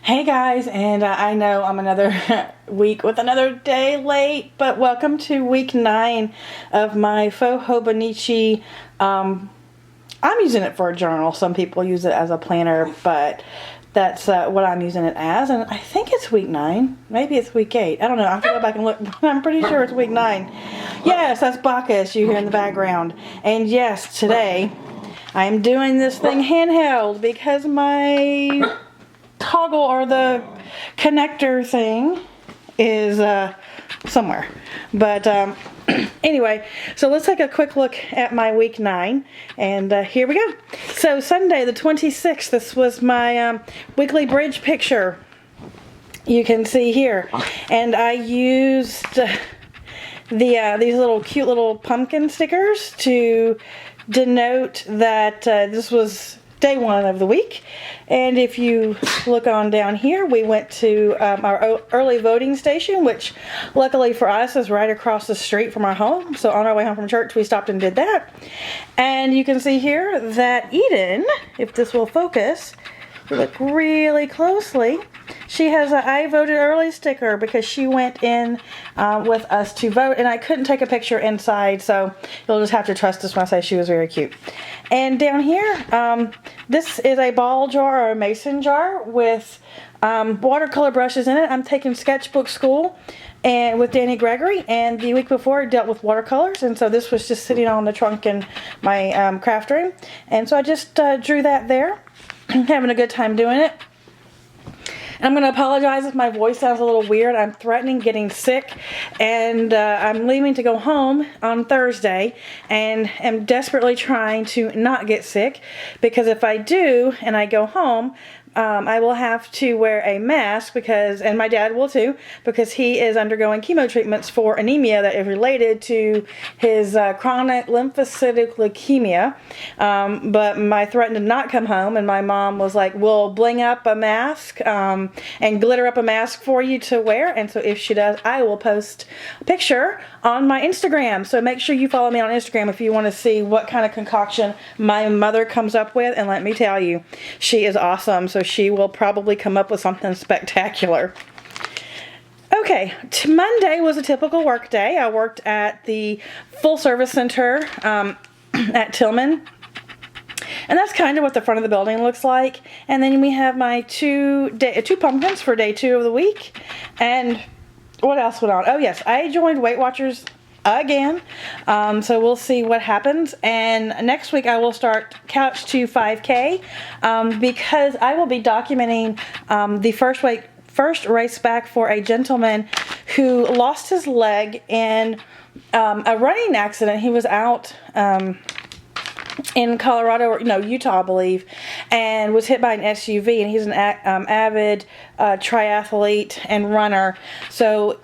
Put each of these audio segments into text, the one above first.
Hey guys, and I know I'm another week with another day late, but welcome to week 9 of my Faux Hobonichi. I'm using it for a journal. Some people use it as a planner, but that's what I'm using it as, and I think it's week 9. Maybe it's week 8. I don't know. I have to go back and look, but I'm pretty sure it's week 9. Yes, that's Bacchus you hear in the background. And yes, today I'm doing this thing handheld because my toggle or the connector thing is somewhere, but anyway, so let's take a quick look at my week 9, and here we go. So Sunday the 26th, this was my weekly bridge picture, you can see here, and I used these little cute little pumpkin stickers to denote that this was day 1 of the week. And if you look on down here, we went to our early voting station, which luckily for us is right across the street from our home. So on our way home from church, we stopped and did that. And you can see here that Eden, if this will focus, if you look really closely, she has a I voted early sticker because she went in with us to vote, and I couldn't take a picture inside, so you'll just have to trust us when I say she was very cute. And down here, this is a ball jar or a mason jar with watercolor brushes in it. I'm taking sketchbook school and with Danny Gregory, and the week before I dealt with watercolors, and so this was just sitting on the trunk in my craft room, and so I just drew that there. Having a good time doing it. I'm going to apologize if my voice sounds a little weird. I'm threatening getting sick, and I'm leaving to go home on Thursday, and am desperately trying to not get sick, because if I do and I go home, I will have to wear a mask because, and my dad will too, because he is undergoing chemo treatments for anemia that is related to his chronic lymphocytic leukemia. But I threatened to not come home, and my mom was like, we'll bling up a mask and glitter up a mask for you to wear. And so if she does, I will post a picture on my Instagram. So make sure you follow me on Instagram if you want to see what kind of concoction my mother comes up with. And let me tell you, she is awesome. So she will probably come up with something spectacular. Okay, Monday was a typical work day. I worked at the full service center at Tillman. And that's kind of what the front of the building looks like. And then we have my two pumpkins for day 2 of the week. And what else went on? Oh yes, I joined Weight Watchers again. So we'll see what happens. And next week I will start Couch to 5K because I will be documenting the first race back for a gentleman who lost his leg in a running accident. He was out in Colorado, or no, Utah, I believe, and was hit by an SUV, and he's an avid triathlete and runner. So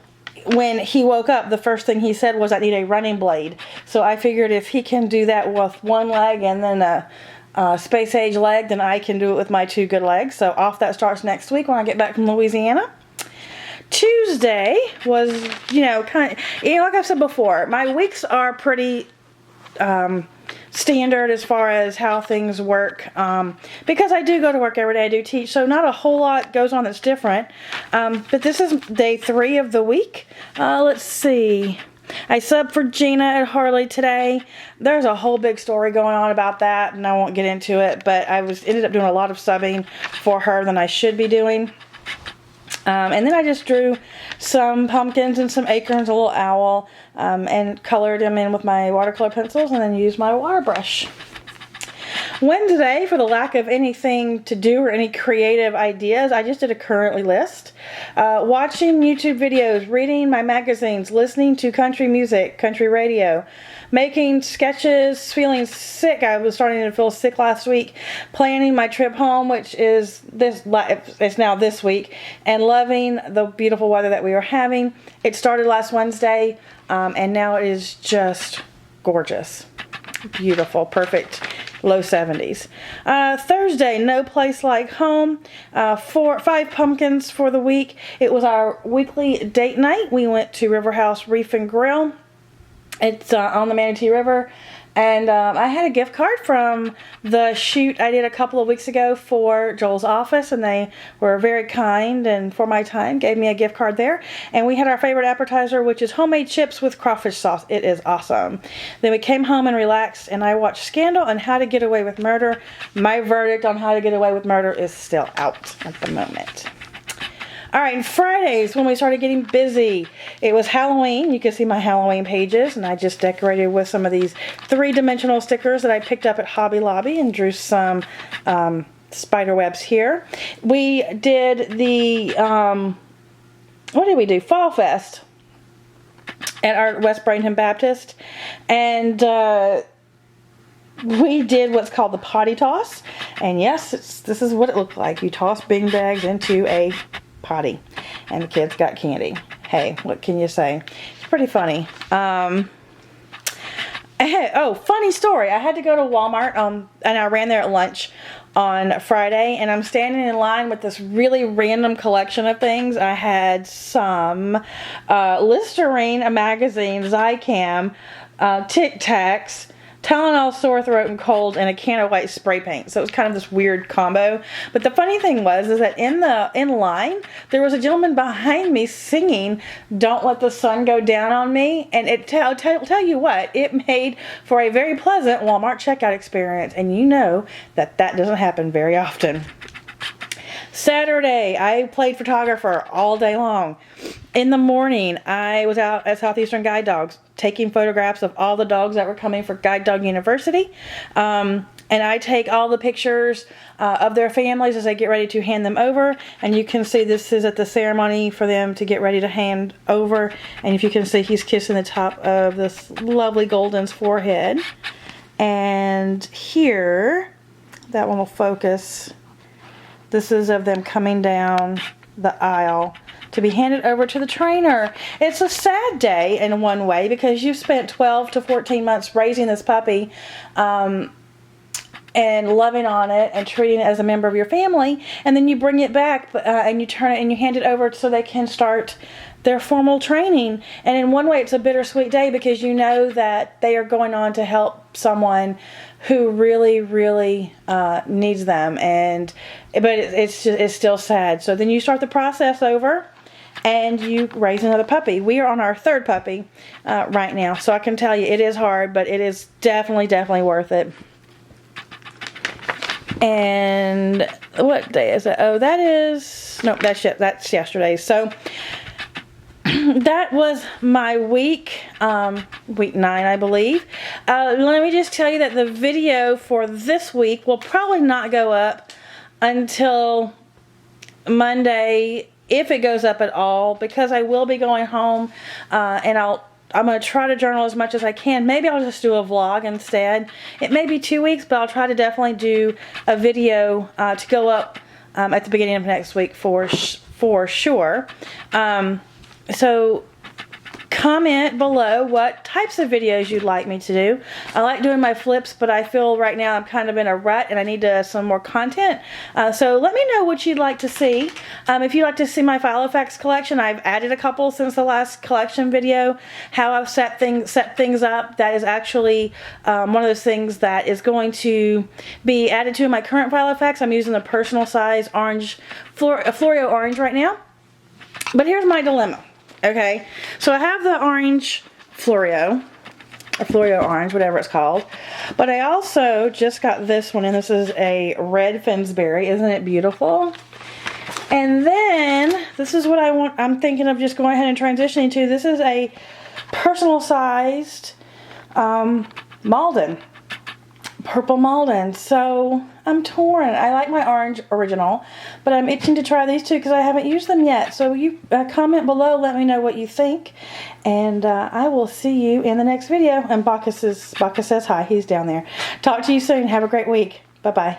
when he woke up, the first thing he said was, I need a running blade. So I figured if he can do that with one leg and then a space age leg, then I can do it with my 2 good legs. So off that starts next week when I get back from Louisiana. Tuesday was, like I've said before, my weeks are pretty standard as far as how things work, because I do go to work every day. I do teach, so not a whole lot goes on that's different, but this is day 3 of the week. Let's see, I subbed for Gina at Harley today. There's a whole big story going on about that, and I won't get into it, but I ended up doing a lot of subbing for her than I should be doing. And then I just drew some pumpkins and some acorns, a little owl, and colored them in with my watercolor pencils, and then used my water brush. Wednesday, for the lack of anything to do or any creative ideas, I just did a currently list. Watching YouTube videos, reading my magazines, listening to country music, country radio, making sketches, feeling sick. I was starting to feel sick last week. Planning my trip home, which is it's now this week, and loving the beautiful weather that we are having. It started last Wednesday, and now it is just gorgeous. Beautiful, perfect. Low 70s. Thursday, no place like home. 5 pumpkins for the week. It was our weekly date night. We went to River House Reef and Grill. It's on the Manatee River. And I had a gift card from the shoot I did a couple of weeks ago for Joel's office, and they were very kind and for my time gave me a gift card there. And we had our favorite appetizer, which is homemade chips with crawfish sauce. It is awesome. Then we came home and relaxed, and I watched Scandal and How to Get Away with Murder. My verdict on How to Get Away with Murder is still out at the moment. All right, and Fridays when we started getting busy, it was Halloween. You can see my Halloween pages, and I just decorated with some of these 3-dimensional stickers that I picked up at Hobby Lobby and drew some spider webs here. We did the, what did we do? Fall Fest at our West Bradenton Baptist, and we did what's called the potty toss, and yes, this is what it looked like. You toss bean bags into a potty, and the kids got candy. Hey, what can you say? It's pretty funny. Oh, funny story. I had to go to Walmart, and I ran there at lunch on Friday, and I'm standing in line with this really random collection of things. I had some Listerine, a magazine, Zicam, Tic Tacs, Tylenol sore throat and cold, and a can of white spray paint. So it was kind of this weird combo. But the funny thing was is that in line there was a gentleman behind me singing "Don't Let the Sun Go Down on Me," and tell you what, it made for a very pleasant Walmart checkout experience, and you know that doesn't happen very often. Saturday, I played photographer all day long. In the morning, I was out at Southeastern Guide Dogs taking photographs of all the dogs that were coming for Guide Dog University. And I take all the pictures of their families as they get ready to hand them over. And you can see this is at the ceremony for them to get ready to hand over. And if you can see, he's kissing the top of this lovely Golden's forehead. And here, that one will focus. This is of them coming down the aisle to be handed over to the trainer. It's a sad day in one way because you've spent 12 to 14 months raising this puppy and loving on it and treating it as a member of your family, and then you bring it back and you turn it and you hand it over so they can start their formal training. And in one way it's a bittersweet day because you know that they are going on to help someone who really, really needs them, but it's still sad. So then you start the process over and you raise another puppy. We are on our 3rd puppy right now, so I can tell you it is hard, but it is definitely worth it. And what day is it? Oh, that's yesterday. So that was my week 9, I believe. Let me just tell you that the video for this week will probably not go up until Monday, if it goes up at all, because I will be going home and I'm going to try to journal as much as I can. Maybe I'll just do a vlog instead. It may be 2 weeks, but I'll try to definitely do a video to go up at the beginning of next week for sure. So comment below what types of videos you'd like me to do. I like doing my flips, but I feel right now I'm kind of in a rut and I need some more content. So let me know what you'd like to see. If you'd like to see my Filofax collection, I've added a couple since the last collection video. How I've set things up. That is actually one of those things that is going to be added to my current Filofax. I'm using the personal size orange, Florio orange right now. But here's my dilemma. Okay, so I have the orange Florio, or Florio orange, whatever it's called. But I also just got this one, and this is a red Finsbury. Isn't it beautiful? And then, this is what I'm thinking of just going ahead and transitioning to. This is a personal sized Malden. Purple Malden. So I'm torn. I like my orange original, but I'm itching to try these two because I haven't used them yet. So you comment below, let me know what you think, and I will see you in the next video. And Bacchus says hi. He's down there. Talk to you soon. Have a great week. Bye bye.